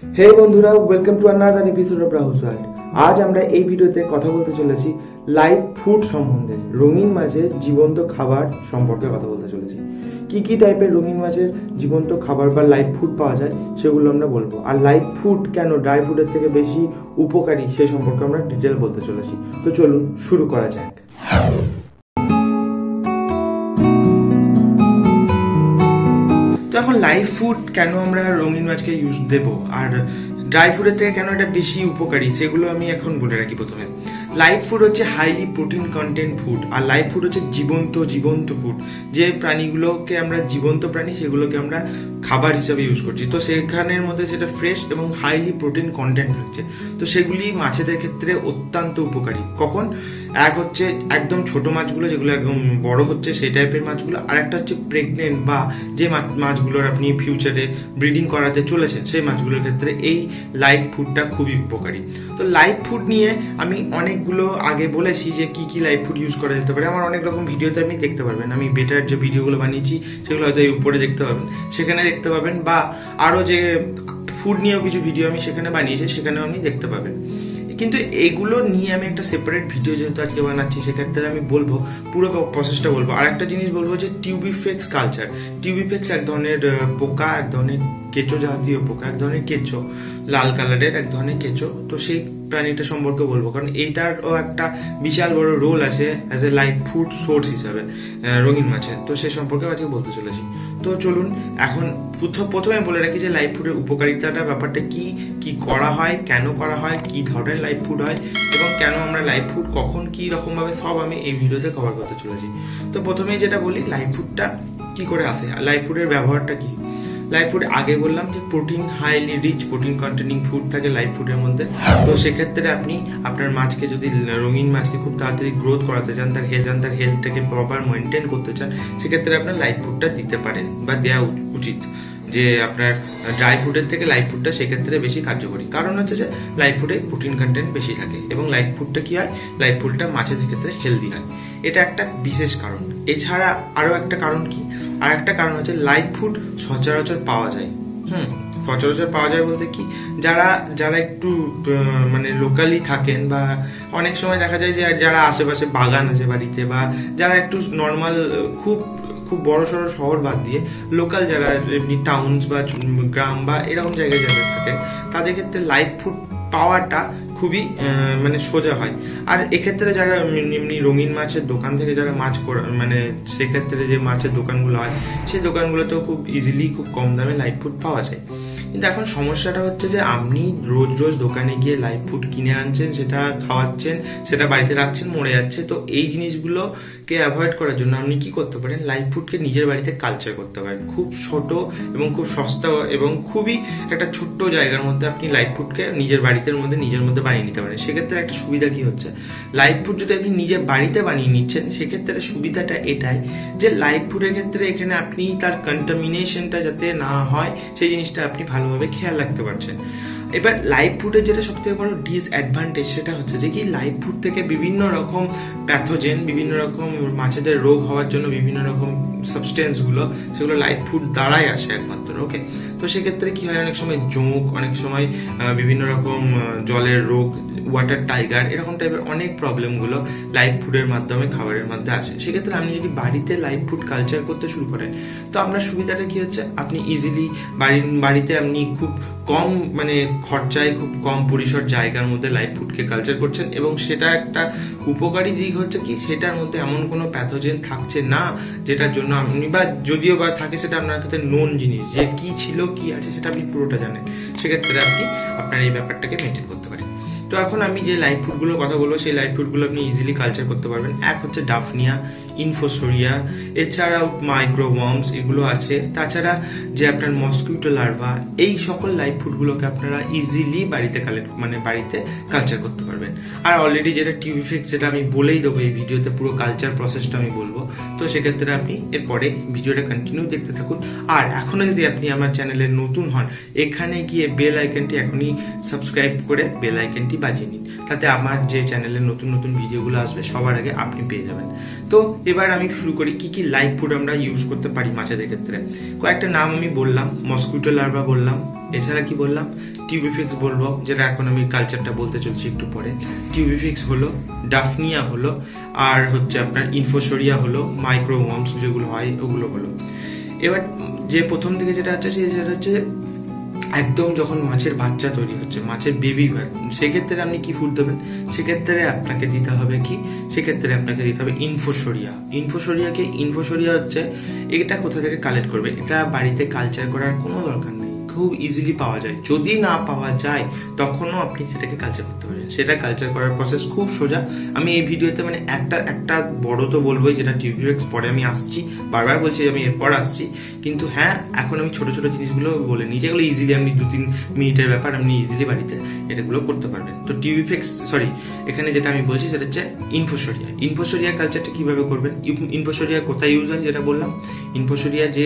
হে বন্ধুরা, welcome to another episode of Rahul's world. আজ আমরা এই ভিডিওতে কথা বলতে চলেছি লাইভ ফুড সম্বন্ধে। রঙিন মাছের জীবন্ত খাবার সম্পর্কে কথা বলতে চলেছি। কি কি টাইপের রঙিন মাছের জীবন্ত খাবার বা লাইভ ফুড পাওয়া যায় সেগুলো আমরা বলবো। আর লাইভ ফুড কেন ড্রাই ফুডের থেকে বেশি উপকারী সে সম্পর্কে আমরা ডিটেল বলতে চলেছি। তো চলুন শুরু করা যাক। এখন লাইভ ফুড কেন আমরা রঙিন মাছকে ইউজ দেবো আর ড্রাই ফুডের থেকে কেন এটা বেশি উপকারী সেগুলো আমি এখন বলে রাখি। প্রথমে লাইভ ফুড হচ্ছে হাইলি প্রোটিন কন্টেন্ট ফুড, আর লাইভ ফুড হচ্ছে জীবন্ত ফুড। যে প্রাণীগুলোকে আমরা জীবন্ত প্রাণী সেগুলোকে আমরা খাবার হিসাবে ইউজ করছি, তো সেখানের মধ্যে সেটা ফ্রেশ এবং হাইলি প্রোটিন কন্টেন্ট থাকছে, তো সেগুলি মাছেদের ক্ষেত্রে অত্যন্ত উপকারী। কখন? এক হচ্ছে একদম ছোট মাছগুলো যেগুলো একদম বড় হচ্ছে সেই টাইপের মাছগুলো, আর একটা হচ্ছে প্রেগনেন্ট বা যে মাছগুলোর আপনি ফিউচারে ব্রিডিং করাতে চলেছেন সেই মাছগুলোর ক্ষেত্রে এই লাইভ ফুডটা খুবই উপকারী। তো লাইভ ফুড নিয়ে আমি অনেকগুলো আগে বলেছি যে কি কি লাইভ ফুড ইউজ করা যেতে পারে। আমার অনেক রকম ভিডিওতে আপনি দেখতে পারবেন, আমি বেটার যে ভিডিওগুলো বানিয়েছি সেগুলো হয়তো এই উপরে দেখতে পাবেন, সেখানে দেখতে পাবেন, বা আরো যে ফুড নিয়েও কিছু ভিডিও আমি সেখানে বানিয়েছি সেখানেও আপনি দেখতে পাবেন। কিন্তু এগুলো নিয়ে আমি একটা সেপারেট ভিডিও যেহেতু আজকে বানাচ্ছি সেক্ষেত্রে আমি বলবো পুরো প্রসেসটা বলবো। আর একটা জিনিস বলবো যে টিউবিফেক্স কালচার। টিউবিফেক্স এক ধরনের পোকা, এক ধরনের কেঁচো জাতীয় পোকা, এক ধরনের কেঁচো, লাল কালারের এক ধরনের কেঁচো। তো সেই প্রাণীটা সম্পর্কে বলবো, কারণ এইটারও একটা বিশাল বড় রোল আছে as a live food source হিসাবে রঙিন মাছের। তো সে সম্পর্কে আজকে বলতে চলেছি। তো চলুন এখন প্রথমে বলে রাখি যে লাইভ ফুডের উপকারিতাটা ব্যাপারটা কি কি করা হয়, কেন করা হয়, কি ধরনের লাইভ ফুড হয় এবং কেন আমরা লাইভ ফুড কখন কি রকম ভাবে সব আমি এই ভিডিওতে কভার করতে চলেছি। তো প্রথমেই যেটা বলি লাইভ ফুডটা কি করে আসে, লাইভ ফুডের ব্যবহারটা কি। লাইভ ফুড আগে বললাম যে protein, highly rich protein containing food থাকে লাইভ ফুডের মধ্যে। তো সেক্ষেত্রে আপনি আপনার মাছকে যদি রঙিন মাছকে খুব তাড়াতাড়ি গ্রোথ করাতে চান, তার হেলথটাকে প্রপার মেনটেন করতে চান, সেক্ষেত্রে আপনার লাইভ ফুডটা দিতে পারেন বা দেওয়া উচিত। যে আপনার ড্রাই ফুডের থেকে লাইভ ফুডটা সেক্ষেত্রে বেশি কার্যকরী, কারণ হচ্ছে যে লাইভ ফুডে প্রোটিন কন্টেন্ট বেশি থাকে এবং লাইভ ফুডটা কি হয়, লাইভ ফুডটা মাছের ক্ষেত্রে হেলদি হয়। এটা একটা বিশেষ কারণ। এছাড়া আরো একটা কারণ কি, আর একটা কারণ হচ্ছে লাইভ ফুড সচরাচর পাওয়া যায়। সচরাচর পাওয়া যায় বলতে কি, যারা একটু মানে লোকালি থাকেন, বা অনেক সময় দেখা যায় যে যারা আশেপাশে বাগান আছে বাড়িতে, বা যারা একটু নর্মাল খুব বড় সড়ো শহর বাদ দিয়ে লোকাল যারা এমনি টাউনস বা গ্রাম বা এরকম জায়গায় যারা থাকে তাদের ক্ষেত্রে লাইভ ফুড পাওয়াটা খুবই মানে সোজা হয়। আর এক্ষেত্রে যারা এমনি রঙিন মাছের দোকান থেকে যারা মাছ মানে সেক্ষেত্রে যে মাছের দোকানগুলো হয় সেই দোকানগুলোতেও খুব ইজিলি খুব কম দামে লাইভ ফুড পাওয়া যায়। কিন্তু এখন সমস্যাটা হচ্ছে যে আপনি রোজ দোকানে গিয়ে লাইভ ফুড কিনে আনছেন, সেটা খাওয়াচ্ছেন, সেটা বাড়িতে রাখছেন, মরে যাচ্ছে। তো এই জিনিসগুলোকে অ্যাভয়েড করার জন্য আপনি কি করতে পারেন, লাইভ ফুডকে নিজের বাড়িতে কালচার করতে পারেন। খুব ছোট এবং খুব সস্তা এবং খুবই একটা ছোট্ট জায়গার মধ্যে আপনি লাইভ ফুডকে নিজের মধ্যে বানিয়ে নিতে পারেন। সেক্ষেত্রে একটা সুবিধা কি হচ্ছে, লাইভ ফুড যদি আপনি নিজের বাড়িতে বানিয়ে নিচ্ছেন সেক্ষেত্রে সুবিধাটা এটাই যে লাইভ ফুডের ক্ষেত্রে এখানে আপনি তার কন্টামিনেশনটা যাতে না হয় সেই জিনিসটা আপনি ভালোভাবে খেয়াল রাখতে পারছেন। এবার লাইভ ফুডের যেটা সব থেকে বড় ডিসঅ্যাডভান্টেজ সেটা হচ্ছে যে কি লাইভ ফুড থেকে বিভিন্ন রকম প্যাথোজেন, বিভিন্ন রকম মাছেদের রোগ হওয়ার জন্য বিভিন্ন রকম সাবস্টেন্স গুলো সেগুলো লাইভ ফুড দ্বারাই আসে একমাত্র। ওকে, তো সেক্ষেত্রে কি হয়, অনেক সময় জোঁক, অনেক সময় বিভিন্ন রকম জলের রোগ, ওয়াটার টাইগার, এরকম টাইপের অনেক প্রবলেমগুলো লাইভ ফুডের মাধ্যমে খাবারের মধ্যে আসে। সেক্ষেত্রে আপনি যদি বাড়িতে লাইভ ফুড কালচার করতে শুরু করেন তো আপনার সুবিধাটা কি হচ্ছে, আপনি ইজিলি বাড়িতে আপনি খুব কম মানে খরচায় খুব কম পরিসর জায়গার মধ্যে লাইভ ফুডকে কালচার করছেন, এবং সেটা একটা উপকারী দিক হচ্ছে কি সেটার মধ্যে এমন কোনো প্যাথোজেন থাকছে না যেটার জন্য আপনি, বা যদিও বা থাকে সেটা আপনার কাছে নোন জিনিস, যে কি ছিল কি আছে সেটা আপনি পুরোটা জানেন। সেক্ষেত্রে আপনি আপনার এই ব্যাপারটাকে মেনটেন করতে পারেন। তো এখন আমি যে লাইভ ফুডগুলোর কথা বলবো সেই লাইভ ফুডগুলো আপনি ইজিলি কালচার করতে পারবেন। এক হচ্ছে ডাফনিয়া, ইনফোসোরিয়া, এছাড়াও মাইক্রোওয়ার্মস এগুলো আছে। তাছাড়া যে আপনার মসকিউটো লার্ভা, এই সকল লাইভ ফুডগুলোকে আপনারা ইজিলি বাড়িতে কালচার করতে পারবেন। আর অলরেডি যেটা টিউবিফেক্স, যেটা আমি বলেই দেবো এই ভিডিওতে, পুরো কালচার প্রসেসটা আমি বলবো। তো সেক্ষেত্রে আপনি এরপরে ভিডিওটা কন্টিনিউ দেখতে থাকুন। আর এখনো যদি আপনি আমার চ্যানেলে নতুন হন, এখানে গিয়ে বেল আইকনটি এখনই সাবস্ক্রাইব করে বেল আইকনটি বাজিয়ে নিন, তাতে আমার যে চ্যানেলে নতুন ভিডিওগুলো আসবে সবার আগে আপনি পেয়ে যাবেন। তো এবার আমি শুরু করি কি কি লাইভ ফুড আমরা ইউজ করতে পারি মাছেদের ক্ষেত্রে। কয়েকটা নাম আমি বললাম, মসকিউটো লার্ভা বললাম, এছাড়া কি বললাম, টিউবিফিক্স বলবো, যেটা এখন আমি কালচারটা বলতে চলছি একটু পরে। টিউবিফিক্স হলো, ডাফনিয়া হলো, আর হচ্ছে আপনার ইনফোসোরিয়া হলো, মাইক্রোওয়ার্মস যেগুলো হয় ওগুলো হলো। এবার যে প্রথম থেকে যেটা হচ্ছে সেটা হচ্ছে একদম যখন মাছের বাচ্চা তৈরি হচ্ছে, মাছের বেবি, সেক্ষেত্রে আপনি কি ফুড দেবেন? সেক্ষেত্রে আপনাকে দিতে হবে কি, সেক্ষেত্রে আপনাকে দিতে হবে ইনফোসোরিয়া। ইনফোসোরিয়া হচ্ছে, এটা কোথা থেকে কালেক্ট করবে? এটা বাড়িতে কালচার করার কোনো দরকার নেই, খুব ইজিলি পাওয়া যায়। যদি না পাওয়া যায় তখনও আপনি সেটাকে কালচার করতে পারেন। সেটা কালচার করার প্রসেস খুব সোজা। আমি এই ভিডিওতে মানে একটা বড় তো বলবোই, যেটা টিউবিফিক্স পরে আমি আসছি, বারবার বলছি আমি এরপর আসছি, কিন্তু হ্যাঁ এখন আমি ছোট ছোট জিনিসগুলো বলে নিই, যেগুলো ইজিলি আপনি 2-3 মিনিটের ব্যাপার, আপনি ইজিলি বাড়িতে এটাগুলো করতে পারবেন। তো এখানে যেটা আমি বলছি সেটা হচ্ছে ইনফোসোরিয়া কালচারটা কিভাবে করবেন। ইনফোসোরিয়া কোথায় ইউজ হয় যেটা বললাম, ইনফোসোরিয়া যে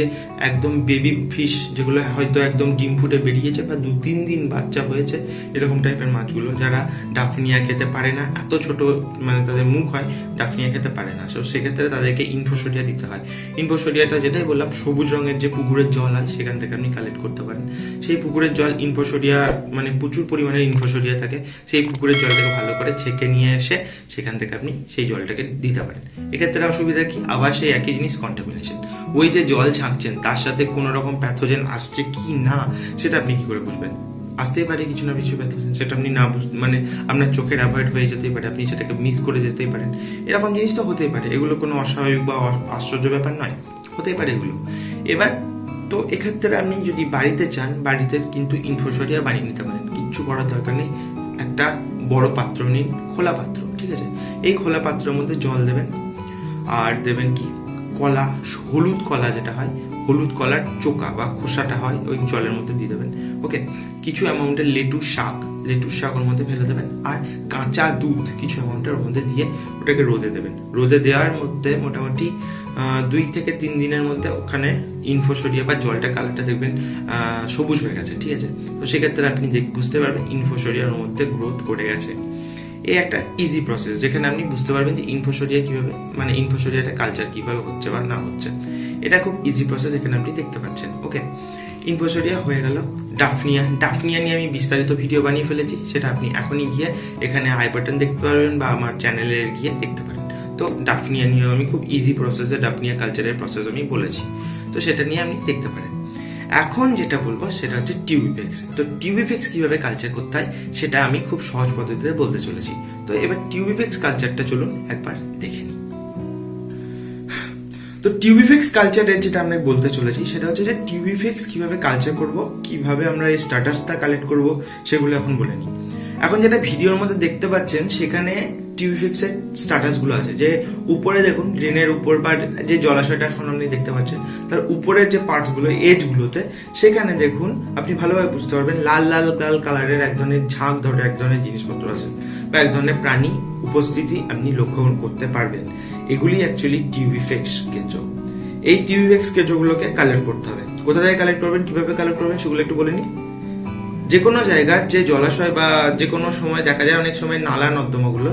একদম বেবি ফিশ, যেগুলো হয়তো একদম ডিম ফুটে বেরিয়েছে বা 2-3 দিন বাচ্চা হয়েছে, এরকম টাইপের মাছগুলো, যারা ডাফনিয়া খেতে পারে না, এত ছোট মানে তাদের মুখ হয়, ডাফনিয়া খেতে পারে না, তো সেক্ষেত্রে তাদেরকে ইনফোসোরিয়া দিতে হয়। ইনফোসোরিয়াটা যেটাই বললাম, সবুজ রঙের যে পুকুরের জল হয় সেখান থেকে আপনি কালেক্ট করতে পারেন। সেই পুকুরের জল ইনফোসোরিয়া মানে প্রচুর পরিমাণে ইনফোসোরিয়া থাকে, সেই পুকুরের জলটাকে ভালো করে ছেঁকে নিয়ে এসে সেখান থেকে আপনি সেই জলটাকে দিতে পারেন। এক্ষেত্রে অসুবিধা কি? আবার সেই একই জিনিস, কন্টামিনেশন। ওই যে জল ছাঁকছেন তার সাথে কোনো রকম প্যাথোজেন আসছে কি না সেটা আপনি কি করে বুঝবেন? আসতেই পারে কিছু না কিছু প্যাথোজেন, সেটা আপনি না মানে আপনার চোখের অ্যাভয়েড হয়ে যেতেই পারে, আপনি সেটাকে মিস করে যেতেই পারেন। এরকম জিনিস তো হতেই পারে, এগুলো কোনো অস্বাভাবিক বা আশ্চর্য ব্যাপার নয়, হতেই পারে এগুলো। এবার তো এক্ষেত্রে আপনি যদি বাড়িতে চান, বাড়িতে কিন্তু ইনফোসোরিয়া বানিয়ে নিতে পারেন, কিচ্ছু করার দরকার নেই। একটা বড় পাত্র নিন, খোলা পাত্র, ঠিক আছে? এই খোলা পাত্রের মধ্যে জল দেবেন, আর দেবেন কি কলা, হলুদ কলা যেটা হয়, হলুদ কলার চোকা বা খোসাটা হয়, ওই জলের মধ্যে দিয়ে দেবেন। ওকে, কিছু অ্যামাউন্টের লেটুস শাক ওর মধ্যে ফেলে দেবেন, আর কাঁচা দুধ কিছু অ্যামাউন্টের ওর মধ্যে দিয়ে ওটাকে রোদে দেবেন। রোদে দেওয়ার মধ্যে মোটামুটি 2 থেকে 3 দিনের মধ্যে ওখানে ইনফোসোরিয়া বা জলটা কালারটা দেখবেন সবুজ হয়ে গেছে, ঠিক আছে? তো সেক্ষেত্রে আপনি বুঝতে পারবেন ইনফোসোরিয়ার মধ্যে গ্রোথ করে গেছে। এই একটা ইজি প্রসেস, যেখানে আপনি বুঝতে পারবেন যে ইনফোসোরিয়া কিভাবে, মানে ইনফোসোরিয়াটা কালচার কিভাবে হচ্ছে বা না হচ্ছে। এটা খুব ইজি প্রসেস, এখানে আপনি দেখতে পাচ্ছেন। ওকে, ইনফোসোরিয়া হয়ে গেল। ডাফনিয়া নিয়ে আমি বিস্তারিত ভিডিও বানিয়ে ফেলেছি, সেটা আপনি এখনই গিয়ে এখানে আই বাটন দেখতে পারবেন বা আমার চ্যানেলে গিয়ে দেখতে পারেন। তো ডাফনিয়া নিয়ে আমি খুব ইজি প্রসেসে ডাফনিয়া কালচারের প্রসেস আমি বলেছি, তো সেটা নিয়ে আপনি দেখতে পারেন। এখন যেটা বলবো সেটা হচ্ছে টিউবিফিক্স। তো টিউবিফিক্স কিভাবে কালচার করতে হয় সেটা আমি খুব সহজ পদ্ধতিতে বলতে চলেছি। তো এবার টিউবিফিক্স কালচারটা চলুন একবার দেখে নিই। তো টিউবিফিক্স কালচারের যেটা আমরা বলতে চলেছি সেটা হচ্ছে যে টিউবিফিক্স কিভাবে কালচার করব, কিভাবে আমরা এই স্ট্যাটাসটা কালেক্ট করব, সেগুলো এখন বলে নিই। এখন যেটা ভিডিওর মধ্যে দেখতে পাচ্ছেন সেখানে টিউবিফিক্সের স্ট্যাটাস গুলো আছে, যে উপরে দেখুন ড্রেনের উপর বা যে জলাশয়টা এখন আপনি দেখতে পাচ্ছেন তার উপরের যে পার্টস গুলো, এজ গুলোতে, সেখানে দেখুন আপনি ভালোভাবে বুঝতে পারবেন লাল লাল লাল কালারের এক ধরনের ঝাঁক ধরে এক ধরনের জিনিসপত্র আছে বা এক ধরনের প্রাণী উপস্থিতি আপনি লক্ষ্য করতে পারবেন। এগুলি অ্যাকচুয়ালি টিউবিফিক্স কেঁচো। এই টিউবিফিক্স কেঁচোগুলোকে কালেক্ট করতে হবে। কোথা থেকে কালেক্ট করবেন, কিভাবে কালেক্ট করবেন সেগুলো একটু বলে নিই। যে কোনো জায়গার যে জলাশয় বা যে কোনো সময় দেখা যায় অনেক সময় নালা নর্দমাগুলো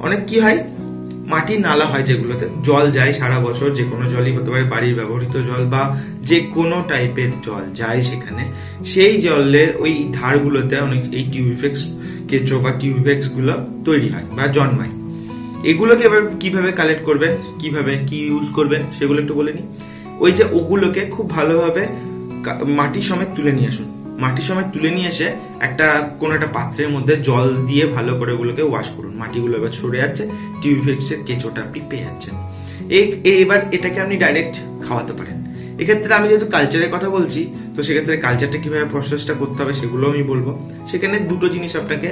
অনেক কি হয়, মাটির নালা হয় যেগুলোতে জল যায় সারা বছর, যে কোনো জলই হতে পারে, বাড়ির ব্যবহৃত জল বা যে কোনো টাইপের জল যায় সেখানে, সেই জলের ওই ধারগুলোতে অনেক এই টিউবিফিক্স কেঁচো বা টিউবিফিক্স গুলো তৈরি হয় বা জন্মায়। এগুলোকে এবার কিভাবে কালেক্ট করবেন, কিভাবে কি ইউজ করবেন সেগুলো একটু বলে নিই। ওই যে ওগুলোকে খুব ভালোভাবে মাটির সমেত তুলে নিয়ে আসুন। মাটির সময় তুলে নিয়ে এসে কোনো একটা পাত্রের মধ্যে জল দিয়ে ভালো করে ওগুলোকে ওয়াশ করুন। মাটিগুলো এবার সরে যাচ্ছে, টিউবিফিক্সের কেঁচোটা আপনি পেয়ে যাচ্ছেন। এবার এটাকে আপনি ডাইরেক্ট খাওয়াতে পারেন। এক্ষেত্রে আমি যেহেতু কালচারের কথা বলছি, তো সেক্ষেত্রে কালচারটা কিভাবে প্রসেসটা করতে হবে সেগুলো আমি বলবো। সেখানে দুটো জিনিস আপনাকে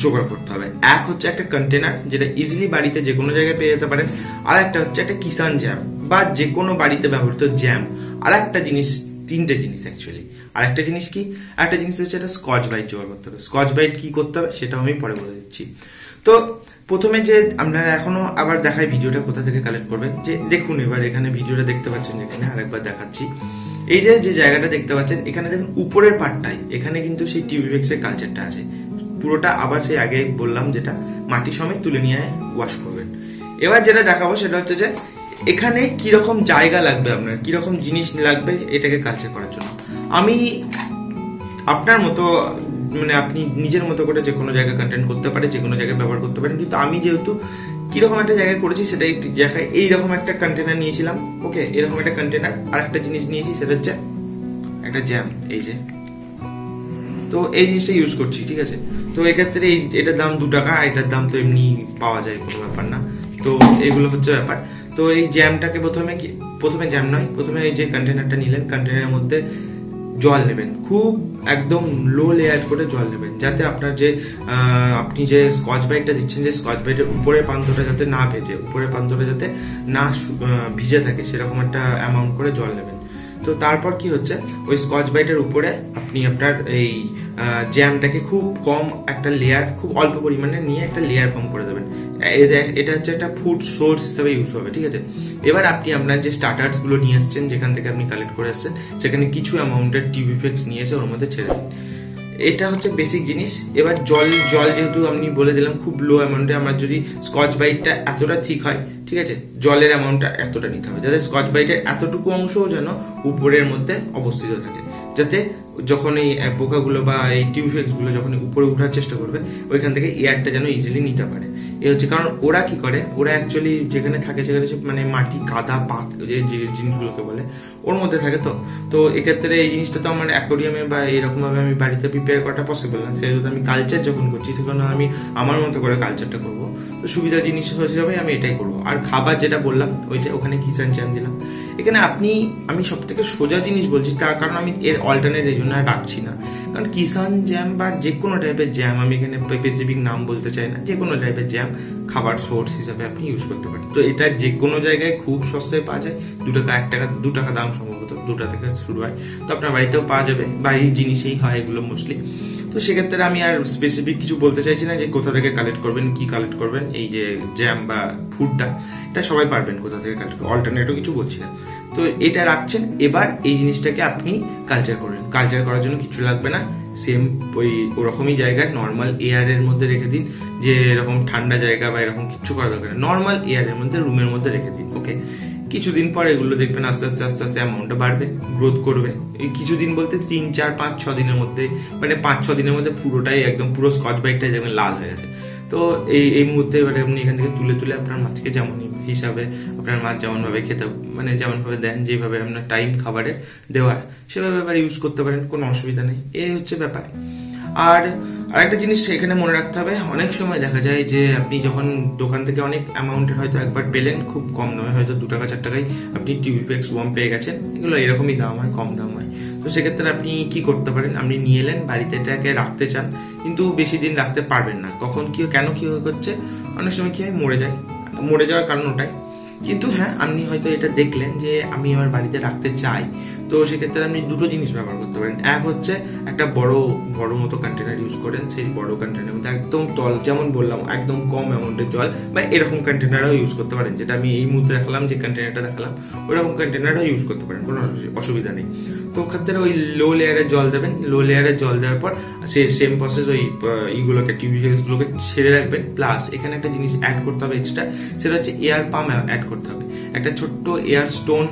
জোগাড় করতে হবে। এক হচ্ছে একটা কন্টেনার, যেটা ইজিলি বাড়িতে যে কোনো জায়গায় পেয়ে যেতে পারেন, আর একটা হচ্ছে একটা কিষান জ্যাম বা যে কোনো বাড়িতে ব্যবহৃত জ্যাম, আর একটা জিনিস, 3টে জিনিস অ্যাকচুয়ালি। আর একটা জিনিস কি, একটা জিনিস হচ্ছে একটা স্কচ ব্রাইট জোগাড় করতে হবে। স্কচ ব্রাইট কি করতে হবে সেটাও আমি পরে বলে দিচ্ছি। তো প্রথমে যে আমরা এখনো আবার দেখাই ভিডিওটা কোথা থেকে কালেক্ট করবেন, যে দেখুন এবার এখানে ভিডিওটা দেখতে পাচ্ছেন, যেখানে আরেকবার দেখাচ্ছি। এই যে জায়গাটা দেখতে পাচ্ছেন এখানে দেখুন উপরের পার্টটাই, এখানে কিন্তু সেই টিউবিফিক্সের কালচারটা আছে। পুরোটা আবার সেই আগে বললাম যেটা মাটি সমেত তুলে নিয়ে ওয়াশ করবেন। এবার যেটা দেখাবো সেটা হচ্ছে যে এখানে কিরকম জায়গা লাগবে, আপনার কিরকম জিনিস লাগবে এটাকে কালচার করার জন্য। আপনার মতো মানে আপনি নিজের মতো করে যে কোনো জায়গায় কন্টেন্ট করতে পারে, যে কোনো জায়গায় ব্যবহার করতে পারেন। কিন্তু আমি যেহেতু কিরকম একটা জায়গায় করেছি সেটা একটু দেখায়। এইরকম একটা কন্টেনার নিয়েছিলাম, ওকে, এরকম একটা কন্টেনার, আর একটা জিনিস নিয়েছি, সেটা হচ্ছে একটা জ্যাম, এই যে। তো এই জিনিসটা ইউজ করছি, ঠিক আছে। তো এক্ষেত্রে এটার দাম 2 টাকা, এটার দাম তো এমনি পাওয়া যায়, কোনো ব্যাপার না। তো এগুলো হচ্ছে ব্যাপার। তো এই জ্যামটাকে প্রথমে জ্যাম নয়, প্রথমে এই যে কন্টেনারটা নিলেন, কন্টেনারের মধ্যে জল নেবেন, খুব একদম লো লেয়ার করে জল নেবেন, যাতে আপনার যে আপনি যে স্কচ ব্রাইটটা দিচ্ছেন, যে স্কচ ব্রাইটের উপরের প্রান্তটা যাতে না ভেজে, উপরের প্রান্তটা যাতে না ভিজে থাকে, সেরকম একটা অ্যামাউন্ট করে জল নেবেন। তো তারপর কি হচ্ছে, ওই স্কচ ব্রাইটের উপরে আপনি আপনার এই জ্যামটাকে খুব কম একটা লেয়ার, খুব অল্প পরিমাণে নিয়ে একটা লেয়ার ফর্ম করে দেবেন। এটা হচ্ছে একটা ফুড সোর্স হিসেবে ইউজ হবে, ঠিক আছে। এবার আপনি আপনার যে স্টার্টার্স গুলো নিয়ে আসছেন, যেখান থেকে আপনি কালেক্ট করে আসছেন, সেখানে কিছু অ্যামাউন্টের টিউব ইফেক্টস নিয়ে এসে ওর মধ্যে ছেড়ে দিন। এটা হচ্ছে বেসিক জিনিস। এবার জল যেহেতু আমি বলে দিলাম খুব লো অ্যামাউন্টে, আমার যদি স্কচ ব্রাইটটা এতটা ঠিক হয়, ঠিক আছে, জলের অ্যামাউন্টটা এতটা নিতে হবে, যাতে স্কচ ব্রাইটের এতটুকু অংশও যেন উপরের মধ্যে অবস্থিত থাকে, যাতে যখন এই পোকাগুলো বা এই টিউবফ্লেক্স গুলো যখন উপরে উঠার চেষ্টা করবে, ওইখান থেকে এয়ারটা যেন ইজিলি নিতে পারে। এই হচ্ছে কারণ। ওরা কি করে, ওরা অ্যাকচুয়ালি যেখানে থাকে সেখানে মানে মাটি, কাদা, পাত, যে জিনিসগুলোকে বলে, ওর মধ্যে থাকে। তো এক্ষেত্রে এই জিনিসটা তো আমার অ্যাকোয়ারিয়ামে বা এরকম ভাবে আমি বাড়িতে প্রিপেয়ার করাটা পসিবল না। সেহেতু আমি কালচার যখন করছি, তখন আমি আমার মতো করে কালচারটা করবো। তো সুবিধা জিনিস হিসাবে আমি এটাই করবো। আর খাবার যেটা বললাম, ওই যে ওখানে কিষান জ্যাম দিলাম। এখানে আমি সব থেকে সোজা জিনিস বলছি, তার কারণ আমি এর অল্টারনেট এই জন্য রাখছি না। কারণ কিষান জ্যাম বা যে কোনো টাইপের জ্যাম, আমি এখানে স্পেসিফিক নাম বলতে চাই না, যে কোনো টাইপের জ্যাম খাবার সোর্স হিসাবে আপনি ইউজ করতে পারেন। তো এটা যে কোনো জায়গায় খুব সস্তায় পাওয়া যায়, 2 টাকা 1 টাকা 2 টাকা দাম সম্ভবত 2 টাকা থেকে শুরু হয়। তো আপনার বাড়িতেও পাওয়া যাবে, বাড়ির জিনিসেই হয় এগুলো মোস্টলি। তো সেক্ষেত্রে আমি আর স্পেসিফিক কিছু বলতে চাইছি না যে কোথা থেকে কালেক্ট করবেন, কি কালেক্ট করবেন। এই যে জ্যাম বা ফুডটা, এটা সবাই পারবেন কোথা থেকে কালেক্ট, অল্টারনেটও কিছু বলছি না। তো এটা রাখছেন। এবার এই জিনিসটাকে আপনি কালচার করবেন। কালচার করার জন্য কিছু লাগবে না, সেম ওরকমই জায়গায় নর্মাল এয়ারের মধ্যে রেখে দিন, যে এরকম ঠান্ডা জায়গা বা এরকম কিছু করা দরকার নেই, নর্মাল এয়ারের মধ্যে, রুমের মধ্যে রেখে দিন, ওকে। কিছুদিন পর এগুলো দেখবেন আস্তে আস্তে অ্যামাউন্টটা বাড়বে, গ্রোথ করবে। এই কিছুদিন বলতে 3, 4, 5, 6 দিনের মধ্যে, মানে 5-6 দিনের মধ্যে পুরোটাই একদম পুরো স্কচ ব্রাইটটাই যেমন লাল হয়ে গেছে। তো এই মুহূর্তে এবারে আপনি এখান থেকে তুলে আপনার মাছকে যেমন হিসাবে আপনার মাছ যেমন ভাবে খেতে, মানে যেমন ভাবে দেন, যেভাবে আপনার টাইম খাবারের দেওয়ার, সেভাবে এবার ইউজ করতে পারেন, কোনো অসুবিধা নেই। এই হচ্ছে ব্যাপার। আর আরেকটা জিনিস এখানে মনে রাখতে হবে, অনেক সময় দেখা যায় যে আপনি যখন দোকান থেকে অনেক অ্যামাউন্টের হয়তো একবার পেলেন, খুব কম দামে, হয়তো 2 টাকা 4 টাকায় আপনি টিউবইফেক্স ওয়ার্ম পেয়ে গেছেন। এগুলো এরকমই দাম হয়, কম দাম হয়। তো সেক্ষেত্রে আপনি কি করতে পারেন, আপনি নিয়ে এলেন, বাড়িতে এটাকে রাখতে চান, কিন্তু বেশি দিন রাখতে পারবেন না। কেন কি হচ্ছে, অনেক সময় কি হয়, মরে যাওয়ার কারণ ওটাই। কিন্তু হ্যাঁ, আপনি হয়তো এটা দেখলেন যে আমি আমার বাড়িতে রাখতে চাই, তো সেক্ষেত্রে আপনি দুটো জিনিস ব্যবহার করতে পারেন। এক হচ্ছে একটা বড় মতো কন্টেনার ইউজ করেন, সেই বড় কন্টেনারের মধ্যে একদম যেমন বললাম একদম কম অ্যামাউন্টের জল, বা এরকম কন্টেনারও ইউজ করতে পারেন, যেটা আমি এই মুহূর্তে দেখালাম, যে কন্টেনারটা দেখালাম, ওরকম কন্টেনারও ইউজ করতে পারেন, কোনো অসুবিধা নেই। তো ক্ষেত্রে ওই লো লেয়ারে জল দেবেন, লো লেয়ারে জল দেওয়ার পর সেম প্রসেস ওই এইগুলোকে, টিউবওয়েলস গুলোকে ছেড়ে রাখবেন। প্লাস এখানে একটা জিনিস অ্যাড করতে হবে এক্সট্রা, সেটা হচ্ছে এয়ার পাম্প অ্যাড করতে হবে। একটা ছোট্ট এয়ার স্টোন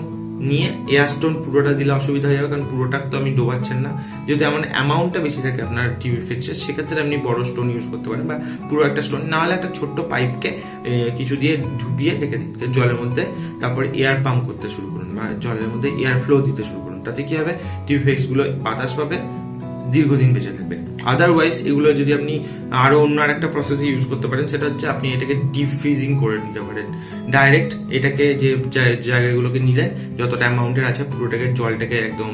নিয়ে, এয়ার স্টোন পুরোটা দিলে অসুবিধা হয়ে যাবে, কারণ পুরোটা তো আমি ডোবাচ্ছেন না, যেহেতু এমন অ্যামাউন্টটা বেশি থাকে আপনার টিউবইফেক্সের, সেক্ষেত্রে আপনি বড় স্টোন ইউজ করতে পারেন, বা পুরো একটা স্টোন, না হলে একটা ছোট্ট পাইপকে কিছু দিয়ে ঢুকিয়ে রেখে দিন জলের মধ্যে, তারপরে এয়ার পাম্প করতে শুরু করুন, বা জলের মধ্যে এয়ার ফ্লো দিতে শুরু করুন। তাতে কি হবে, টিউবইফেক্স গুলো বাতাস পাবে, দীর্ঘদিন বেঁচে থাকবে। আদারওয়াইজ এগুলো যদি আপনি আরো অন্য একটা প্রসেস ইউজ করতে পারেন, সেটা হচ্ছে আপনি এটাকে ডিপ ফ্রিজিং করে নিতে পারেন। ডাইরেক্ট এটাকে যে জায়গাগুলোকে নিলেন, যতটা অ্যামাউন্টের আছে, পুরোটাকে জলটাকে একদম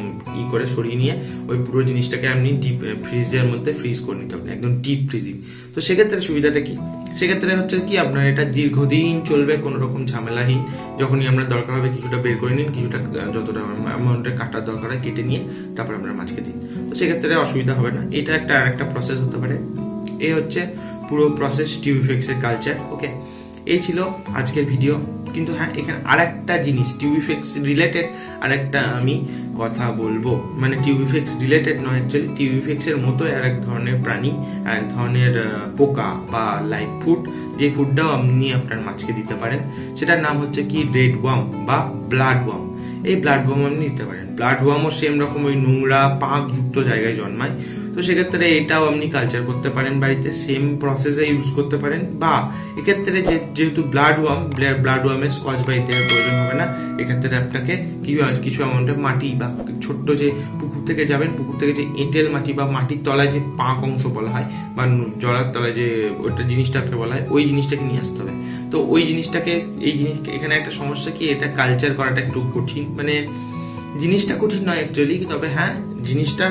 করে সরিয়ে নিয়ে ওই পুরো জিনিসটাকে আপনি ডিপ ফ্রিজের মধ্যে ফ্রিজ করে নিতে পারেন, একদম ডিপ ফ্রিজিং। তো সেক্ষেত্রে সুবিধাটা কি, সেক্ষেত্রে হচ্ছে কি, আপনার এটা দীর্ঘদিন চলবে, কোনো রকম ঝামেলাহীন। যখনই আপনার দরকার হবে কিছুটা বের করে নিন, কিছুটা যতটা অ্যামাউন্টের কাটার দরকার হয় কেটে নিয়ে তারপর আপনার মাছকে দিন। তো সেক্ষেত্রে অসুবিধা হবে না। এটা আরেকটা প্রসেস হতে পারে। এই হচ্ছে পুরো প্রসেস টিউবইফেক্সের কালচার, ওকে। এই ছিল আজকের ভিডিও। কিন্তু হ্যাঁ, এখানে আরেকটা জিনিস টিউবইফেক্স রিলেটেড আরেকটা আমি কথা বলবো, মানে টিউবইফেক্স রিলেটেড নয়, অ্যাকচুয়ালি টিউবইফেক্স এর মতো আরেক ধরনের প্রাণী, এক ধরনের পোকা বা লাইভ ফুড, যে ফুডটাও আপনি আপনার মাছকে দিতে পারেন, সেটার নাম হচ্ছে কি রেড ওয়ার্ম বা ব্লাড ওয়ার্ম। এই ব্লাড ওয়ার্ম আপনি নিতে পারেন। ব্লাড ওয়ার্মও সেম রকম ওই নোংরা পাক যুক্ত জায়গায় জন্মায়, তো সেক্ষেত্রে এটাও আপনি কালচার করতে পারেন বাড়িতে, সেম প্রসেসে ইউজ করতে পারেন। বা এক্ষেত্রে যেহেতু ব্লাড ওয়ার্মের স্কচ বা ইত্যাদি প্রয়োজন হবে না, এক্ষেত্রে আপনাকে কিছু অ্যামাউন্টের মাটি বা ছোট্ট যে পুকুর থেকে যাবেন, পুকুর থেকে যে এঁটেল মাটি বা মাটির তলায় যে পাক অংশ বলা হয় বা জলার তলায় যে ওইটা জিনিসটাকে বলা হয়, ওই জিনিসটাকে নিয়ে আসতে হবে। তো ওই জিনিসটাকে এখানে একটা সমস্যা কি, এটা কালচার করাটা একটু কঠিন, মানে জিনিসটা কঠিন নয় অ্যাকচুয়ালি, তবে হ্যাঁ জিনিসটা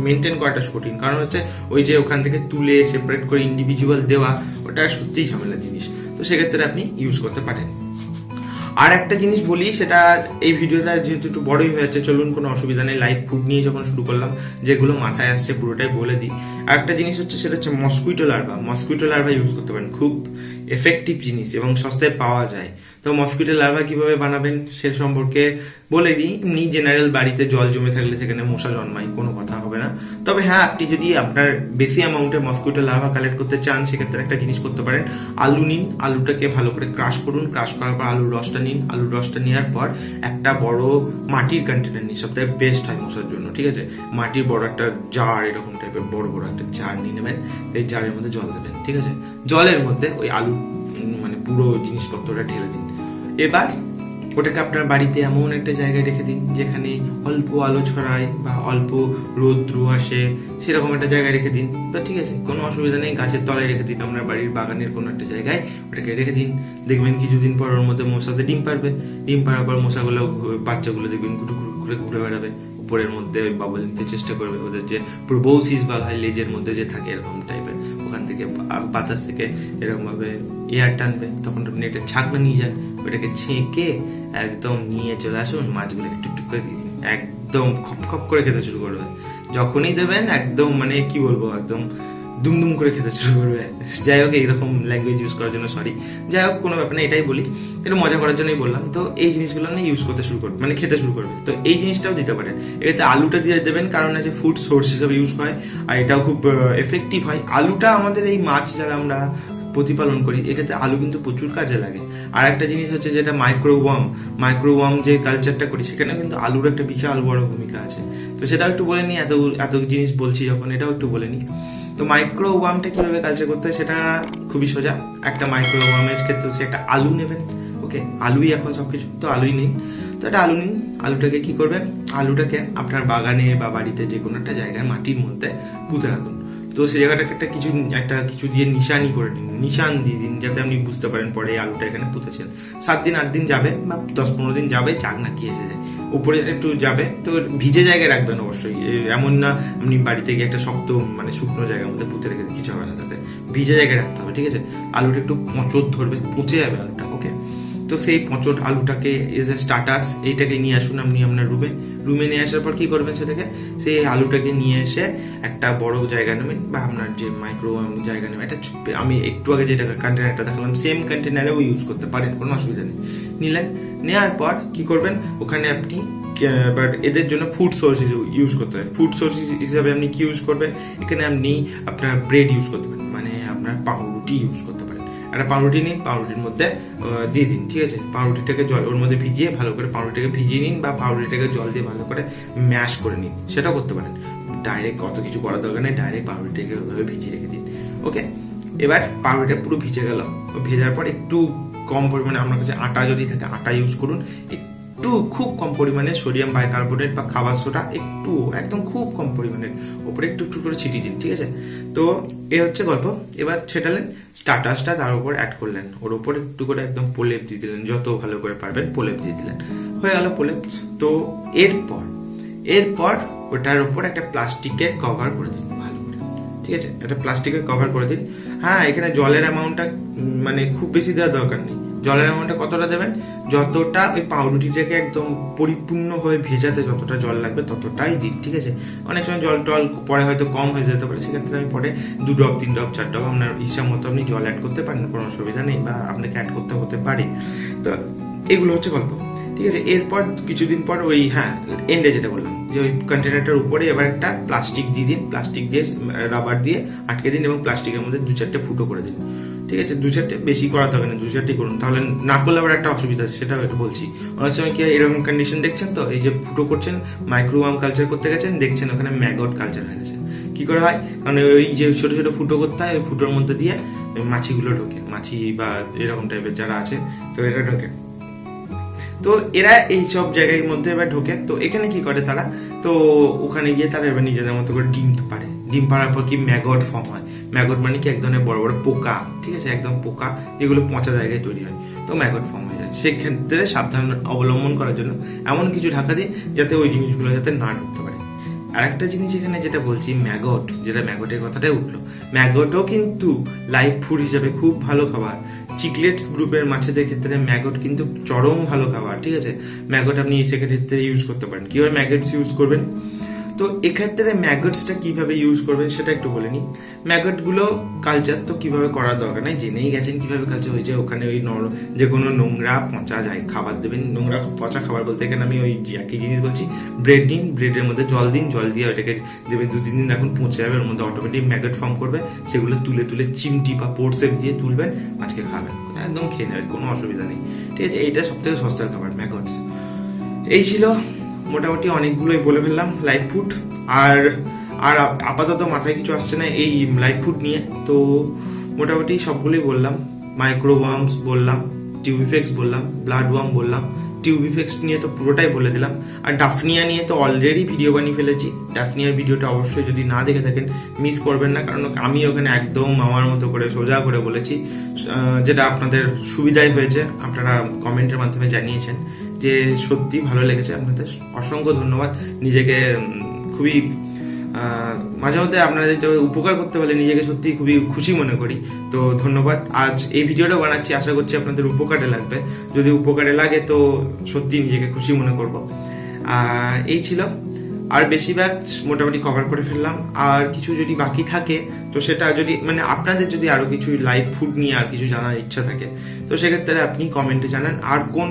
মেনটেন করাটা কঠিন। কারণ হচ্ছে ওই যে ওখান থেকে তুলে সেপারেট করে ইন্ডিভিজুয়াল দেওয়া, ওটা সত্যিই ঝামেলা জিনিস। তো সেক্ষেত্রে আপনি ইউজ করতে পারেন। আর একটা জিনিস বলি, সেটা এই ভিডিওটা যেহেতু একটু বড়ই হয়ে যাচ্ছে, চলুন কোনো অসুবিধা নেই, লাইভ ফুড নিয়ে যখন শুরু করলাম যেগুলো মাথায় আসছে পুরোটাই বলে দিই। আর একটা জিনিস হচ্ছে, সেটা হচ্ছে মসকুইটো লার্ভা ইউজ করতে পারেন, খুব এফেক্টিভ জিনিস এবং সস্তায় পাওয়া যায়। তো মসকুইটো লার্ভা কিভাবে বানাবেন সে সম্পর্কে বলে দিই। এমনি জেনারেল বাড়িতে জল জমে থাকলে সেখানে মশা জন্মায়, কোনো কথা হবে না। তবে হ্যাঁ, আপনি যদি আপনার বেশি অ্যামাউন্টে মসকুইটো লার্ভা কালেক্ট করতে চান, সেক্ষেত্রে একটা জিনিস করতে পারেন, আলু নিন, আলুটাকে ভালো করে ক্রাশ করুন, ক্রাশ করার পর আলুর রসটা নিন, আলুর রসটা নেওয়ার পর একটা বড় মাটির কন্টেনার নিন, সবথেকে বেস্ট হয় মশার জন্য, ঠিক আছে। মাটির বড় একটা জার, এরকম টাইপের বড় বড় একটা জার নিয়ে নেবেন, এই জারের মধ্যে জল দেবেন, ঠিক আছে। জলের মধ্যে ওই আলু মানে পুরো জিনিসপত্রটা ঢেলে দিন। এবার ওটাকে আপনার বাড়িতে এমন একটা জায়গায় রেখে দিন যেখানে অল্প আলো ছড়ায় বা অল্প রৌদ্র আসে, সেরকম একটা জায়গায় রেখে দিন। তো ঠিক আছে, কোনো অসুবিধা নেই, গাছের তলায় রেখে দিন, আপনার বাড়ির বাগানের কোনো একটা জায়গায় ওটাকে রেখে দিন। দেখবেন কিছুদিন পর ওর মধ্যে মশাতে ডিম পারবে, ডিম পাড়ার পর মশাগুলো বাচ্চাগুলো দেখবেন ঘুরে ঘুরে বেড়াবে, উপরের মধ্যে ওই বাবল নিতে চেষ্টা করবে, ওদের যে প্রোবোসিস বলা হয় লেজের মধ্যে যে থাকে এরকম টাইপের, ওখান থেকে বাতাস থেকে এরকম ভাবে এয়ার টানবে। তখন আপনি একটা ছাকনা নিয়ে যান, ওটাকে ছেঁকে একদম নিয়ে চলে আসুন, মাছগুলোকে টুকটুক করে দিয়ে দিন, একদম খপ খপ করে খেতে শুরু করবে। যখনই দেবেন একদম মানে কি বলবো, একদম দুমদুম করে খেতে শুরু করবে। যাই হোক, এইরকম ল্যাঙ্গুয়েজ ইউজ করার জন্য সরি, যাই হোক কোনো ব্যাপার না, এটাই বলি, এটা মজা করার জন্যই বললাম। তো এই জিনিসগুলো না ইউজ করতে শুরু করবে, মানে খেতে শুরু করবে। তো এই জিনিসটাও দিতে পারেন, এতে আলুটা দিয়ে দেবেন, কারণ আছে ফুড সোর্স হিসেবে ইউজ হয় আর এটাও খুব এফেক্টিভ হয়। আলুটা আমাদের এই মাছ যারা আমরা প্রতিপালন করি, এক্ষেত্রে আলু কিন্তু প্রচুর কাজে লাগে। আর একটা জিনিস হচ্ছে যেটা মাইক্রোওয়ার্ম যে কালচারটা করি, সেখানে কিন্তু আলুর একটা বিশাল বড় ভূমিকা আছে। তো সেটাও একটু বলে নিই, এত জিনিস বলছি যখন, এটাও একটু বলে নিই। তো মাইক্রোওয়ার্মটা কিভাবে কালচার করতে হয় সেটা খুবই সোজা। একটা মাইক্রোওয়ার্মের ক্ষেত্রে হচ্ছে একটা আলু নেবেন, ওকে, আলুই এখন সবকিছু, তো আলুই নিন। তো একটা আলু নিন, আলুটাকে কি করবেন, আলুটাকে আপনার বাগানে বা বাড়িতে যে কোনো একটা জায়গায় মাটির মধ্যে পুঁতে রাখুন। তো সেই জায়গাটাকে কিছু দিয়ে নিশানি করে দিন, নিশান দিয়ে দিন, যাতে আপনি বুঝতে পারেন পরে আলুটা এখানে পুঁতেছেন। 7 দিন 8 দিন যাবে বা 10-15 দিন যাবে, যাক না কি এসে যায়, উপরে একটু যাবে। তো ভিজে জায়গায় রাখবেন অবশ্যই, এমন না আপনি বাড়িতে গিয়ে একটা শক্ত মানে শুকনো জায়গার মধ্যে পুঁতে রেখে কিছু হবে না, তাতে ভিজে জায়গায় রাখতে হবে, ঠিক আছে। আলুটা একটু পচড় ধরবে, পচে যাবে আলুটা, ওকে। তো সেই পচট আলুটাকে এজ এ স্টার্টার্স এইটাকে নিয়ে আসুন আপনি আপনার রুমে নিয়ে আসার পর কি করবেন, সেটাকে সেই আলুটাকে নিয়ে এসে একটা বড় জায়গা নেবেন বা আপনার যে মাইক্রোওয়েভ জায়গা নেবেন, এটা আমি একটু আগে যেটা কন্টেনারটা দেখালাম সেম কন্টেনারেও ইউজ করতে পারেন, কোনো অসুবিধা নেই। নিলেন, নেওয়ার পর কি করবেন, ওখানে আপনি বাট এদের জন্য ফুড সোর্স ইউজ করতে হবে। ফুড সোর্স হিসাবে আপনি কি ইউজ করবেন, এখানে আপনি আপনার ব্রেড ইউজ করতে পারেন, মানে আপনার পাউরুটি ইউজ করতে পারেন। একটা পাউরুটি নিন, পাউরুটির মধ্যে দিয়ে দিন, ঠিক আছে। পাউরুটিটাকে জল ওর মধ্যে ভিজিয়ে ভালো করে পাউরুটিটাকে ভিজিয়ে নিন বা পাউরুটিটাকে জল দিয়ে ভালো করে ম্যাশ করে নিন, সেটাও করতে পারেন। ডাইরেক্ট কত কিছু করার দরকার নেই, ডাইরেক্ট পাউরুটিটাকে ওইভাবে ভিজিয়ে রেখে দিন, ওকে। এবার পাউরুটিটা পুরো ভিজে গেল, ভেজার পর একটু কম পরিমাণে আপনার কাছে আটা যদি থাকে আটা ইউজ করুন, একটু খুব কম পরিমাণে সোডিয়াম বাইকার্বনেট বা খাবার সোডা একটু একদম খুব কম পরিমাণে উপরে একটু একটু করে ছিটিয়ে দিন, ঠিক আছে। তো এ হচ্ছে গল্প। এবার ছেটালেন, স্টার্টার্সটা তার উপর অ্যাড করলেন, ওর উপর একটু করে একদম প্রলেপ দিয়ে দিলেন, যত ভালো করে পারবেন প্রলেপ দিয়ে দিলেন, হয়ে গেল প্রলেপ। তো এরপর ওটার উপর একটা প্লাস্টিকের কভার করে দিন ভালো করে, ঠিক আছে, একটা প্লাস্টিকের কভার করে দিন। হ্যাঁ, এখানে জলের অ্যামাউন্টটা মানে খুব বেশি দেওয়ার দরকার নেই। জলের অ্যামাউন্টটা কতটা দেবেন, যতটা ওই পাউরুটিটাকে একদম পরিপূর্ণভাবে ভেজাতে যতটা জল লাগবে ততটাই দিন, ঠিক আছে। অনেক সময় জল টল পরে হয়তো কম হয়ে যেতে পারে, সেক্ষেত্রে আমি পরে 2 ড্রপ 3 ড্রপ 4 ড্রপ আপনার হিসাব মতো আপনি জল অ্যাড করতে পারেন, কোনো অসুবিধা নেই, বা আপনাকে অ্যাড করতে হতে পারে। তো এগুলো হচ্ছে গল্প। ঠিক আছে। এরপর কিছুদিন পর ওই এন্ডে যেটা বললাম যে ওই কন্টেনারটার উপরে এবার একটা প্লাস্টিক দিয়ে দিন, প্লাস্টিক দিয়ে রাবার দিয়ে আটকে দিন এবং প্লাস্টিকের মধ্যে 2-4টে ফুটো করে দিন। ঠিক আছে, 2-4টে, বেশি করাতে হবে না, 2-4টে করুন। তাহলে না করলে আবার একটা অসুবিধা আছে, সেটাও একটু বলছি। অনেক সময় কি এরকম কন্ডিশন দেখছেন তো, এই যে ফুটো করছেন, মাইক্রোওয়ার্ম কালচার করতে গেছেন, দেখছেন ওখানে ম্যাগট কালচার হয়ে গেছে। কি করে হয়? কারণ ওই যে ছোট ছোট ফুটো করতে হয়, ওই ফুটোর মধ্যে দিয়ে মাছিগুলো ঢোকে, মাছি বা এরকম টাইপের যারা আছে তো এরা ঢোকে। তো এরা এইসব জায়গার মধ্যে এবার ঢোকে। তো এখানে কি করে তারা, তো ওখানে গিয়ে তারা এবার নিজেদের মতো করে ডিম পারে। ডিম পাড়ার পর কি ম্যাগট ফর্ম হয়। ম্যাগট মানে কি এক ধরনের বড় বড় পোকা, ঠিক আছে, একদম পোকা যেগুলো পচা জায়গায় তৈরি হয়, তো ম্যাগট ফর্ম হয়ে যায়। সেক্ষেত্রে সাবধান অবলম্বন করার জন্য এমন কিছু ঢাকা দিই যাতে ওই জিনিসগুলো যাতে না ঢুকতে পারে। আরেকটা জিনিস এখানে যেটা বলছি, ম্যাগট, যেটা ম্যাগটের কথাটাই উঠলো, ম্যাগটও কিন্তু লাইভ ফুড হিসেবে খুব ভালো খাবার। চিকলেটস গ্রুপের মাছেদের ক্ষেত্রে ম্যাগট কিন্তু চরম ভালো খাবার। ঠিক আছে, ম্যাগট আপনি সেক্ষেত্রে ইউজ করতে পারেন। কিভাবে ম্যাগটস ইউজ করবেন, তো এক্ষেত্রে ম্যাগটসটা কিভাবে ইউজ করবেন সেটা একটু বলে নিই। ম্যাগট গুলো কালচার তো কিভাবে করার দরকার নাই, জেনেই গেছেন কিভাবে কালচার হয়েছে। ওখানে ওই যে কোনো নোংরা পচা যায় খাবার দেবেন। নোংরা পচা খাবার বলতে এখানে আমি ওই একই জিনিস বলছি, ব্রেড নিন, ব্রেডের মধ্যে জল দিন, জল দিয়ে ওটাকে দেবেন 2-3 দিন রাখুন, পচে যাবে, ওর মধ্যে অটোমেটিক ম্যাগট ফর্ম করবে। সেগুলো তুলে তুলে চিমটি বা পোর্টসেপ দিয়ে তুলবেন, মাছকে খাবেন, একদম খেয়ে নেবেন, কোনো অসুবিধা নেই। ঠিক আছে, এইটা সব থেকে সস্তার খাবার ম্যাগটস। এই ছিল মোটামুটি অনেকগুলোই বলে ফেললাম লাইভ ফুড। আর আপাতত মাথায় কিছু আসছে না এই লাইভ ফুড নিয়ে, তো মোটামুটি সবগুলোই বললাম। মাইক্রোওয়ার্মস বললাম, টিউবিফেক্স বললাম, ব্লাড ওয়ার্ম বললাম। টিউবিফেক্স নিয়ে তো পুরোটাই বলে দিলাম। আর ডাফনিয়া নিয়ে তো অলরেডি ভিডিও বানিয়ে ফেলেছি। ডাফনিয়ার ভিডিওটা অবশ্যই যদি না দেখে থাকেন মিস করবেন না, কারণ আমি ওখানে একদম আমার মতো করে সোজা করে বলেছি, যেটা আপনাদের সুবিধাই হয়েছে। আপনারা কমেন্টের মাধ্যমে জানিয়েছেন যে সত্যি ভালো লেগেছে, আপনাদের অসংখ্য ধন্যবাদ। নিজেকে খুবই মাঝে মধ্যে আপনাদের উপকার করতে পারলে নিজেকে সত্যি খুবই খুশি মনে করি, তো ধন্যবাদ। আজ এই ভিডিওটা বানাচ্ছি, আশা করছি আপনাদের উপকারে লাগবে। যদি উপকারে লাগে তো সত্যি নিজেকে খুশি মনে করব। এই ছিল, আর বেশিরভাগ মোটামুটি কভার করে ফেললাম। আর কিছু যদি বাকি থাকে তো সেটা যদি মানে আপনাদের যদি আরো কিছু লাইভ ফুড নিয়ে আর কিছু জানার ইচ্ছা থাকে তো সেক্ষেত্রে আপনি কমেন্টে জানান। আর কোন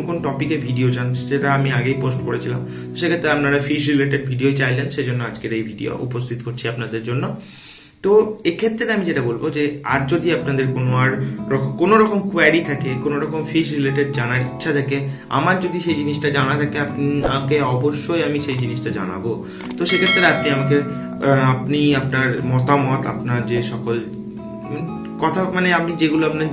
কোন টপিকে ভিডিও চান সেটা আমি আগেই পোস্ট করেছিলাম। সেক্ষেত্রে আপনারা ফিশ রিলেটেড ভিডিও চাইলেন, সেজন্য আজকের এই ভিডিও উপস্থিত করছি আপনাদের জন্য। তো এক্ষেত্রে আমি যেটা বলবো যে আর যদি আপনাদের কোনো রকম কোয়ারি থাকে, কোনো রকম ফিশ রিলেটেড জানার ইচ্ছা থাকে, আমার যদি সেই জিনিসটা জানা থাকে আপনাকে অবশ্যই আমি সেই জিনিসটা জানাবো। তো সেক্ষেত্রে আপনি আপনার মতামত, আপনার যে সকল কথা আপনি যেগুলো আপনার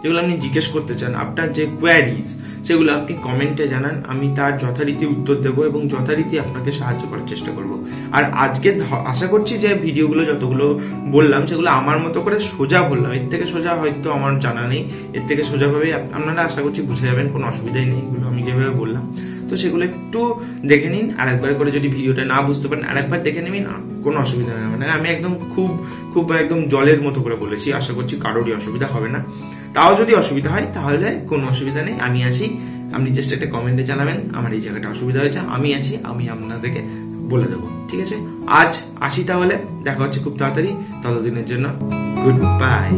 যেগুলো আপনি জিজ্ঞেস করতে চান, আপনার যে কোয়ারিজ সেগুলো আপনি কমেন্টে জানান। আমি তার যথারীতি উত্তর দেবো এবং যথারীতি আপনাকে সাহায্য করার চেষ্টা করব। আর আজকে আশা করছি যে ভিডিওগুলো যতগুলো বললাম সেগুলো আমার মতো করে সোজা বললাম। এর থেকে সোজা হয়তো আমার জানা নেই, এর থেকে সোজাভাবে আপনারা আশা করছি বুঝে যাবেন, কোনো অসুবিধাই নেই এগুলো আমি যেভাবে বললাম। তো সেগুলো একটু দেখে নিন, আর একবার করে যদি ভিডিওটা না বুঝতে পারেন আরেকবার দেখে নেবেন, কোনো অসুবিধা নেই। আমি একদম খুব একদম জলের মতো করে বলেছি, আশা করছি কারোরই অসুবিধা হবে না। তাও যদি অসুবিধা হয় তাহলে কোনো অসুবিধা নেই, আমি আছি। আপনি জাস্ট একটা কমেন্টে জানাবেন আমার এই জায়গাটা অসুবিধা হয়েছে, আমি আছি, আমি আপনাদেরকে বলে দেবো। ঠিক আছে, আজ আসি তাহলে, দেখা হচ্ছে খুব তাড়াতাড়ি। ততদিনের জন্য গুড বাই।